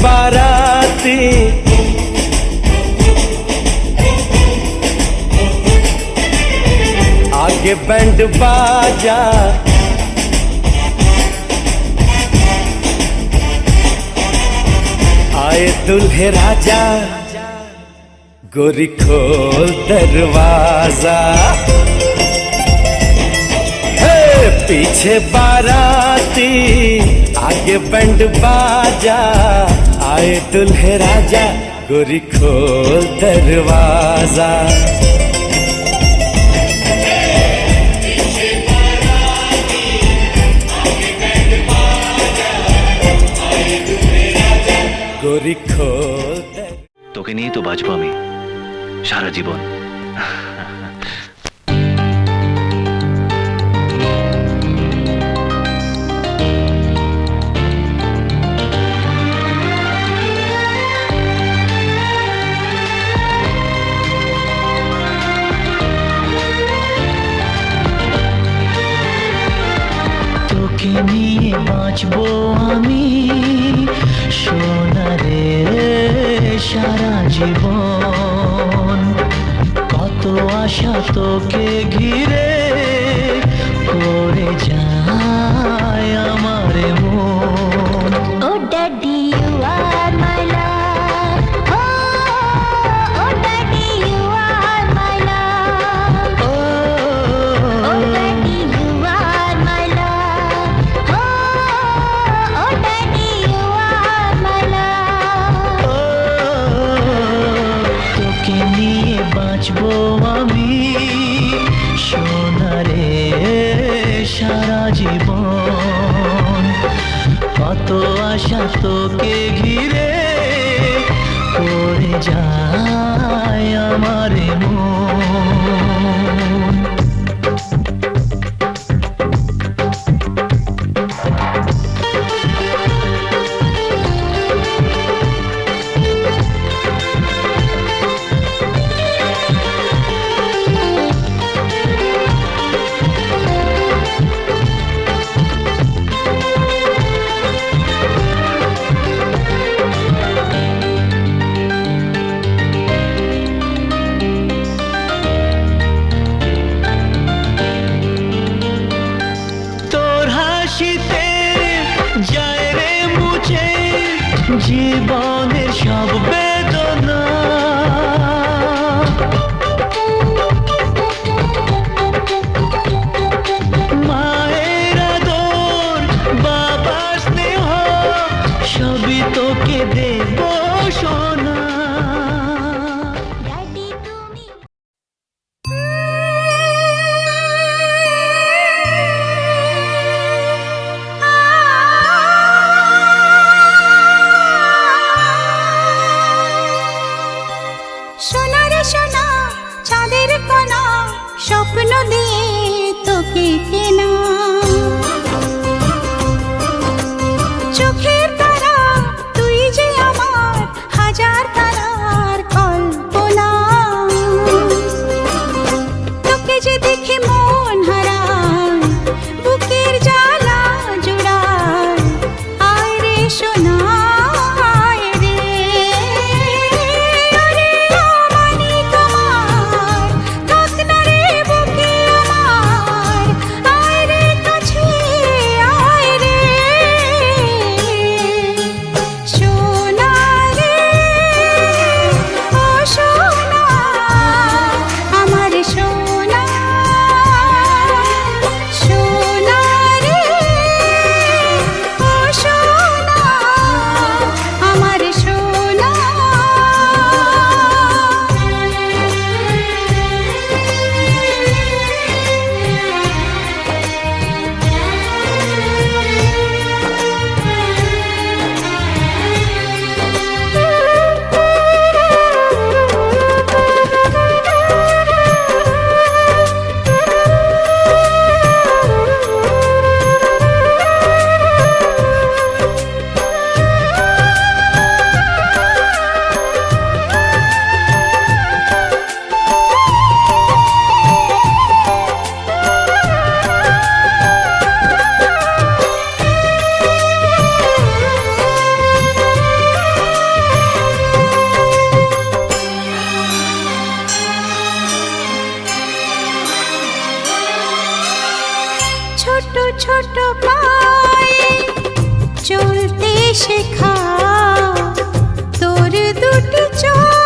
बाराती आगे बैंड बाजा आए दुल्हे राजा गोरी खोल दरवाजा पीछे बाराती आगे बैंड बाजा आए दुल्हे राजा गोरी खोल दरवाजा गोरी खोल তোকে নিয়ে তো বাঁচবো আমি সারা জীবন। তোকে নিয়ে বাঁচবো আমি সোনারে সারা জীবন। কত আশা তোকে ঘিরে করে যায় আমার মন। Oh daddy you are my love, oh daddy you are my love, oh daddy you are my love, oh daddy you are my love. তোকে নিয়ে বাঁচবো আমি সোনারে সারা জীবন। কত আশা তোকে ঘিরে করে যায় আমার মন। যায় রে মুছে জীবনের সব বেদনা। মায়ের আদর বাবার স্নেহ সবই তোকে দেব সোনা। সোনা রে সোনা চাঁদের কোনা স্বপ্ন দিয়ে তোকে কেনা। চোখের তারা তুই যে আমার হাজার তারার কল্পনা। তোকে যে দেখে মন হারায় বুকের জ্বালা জোড়ায়। আয় রে সোনা ছোট পায়ে চলতে শেখা তোর দুটি চোখ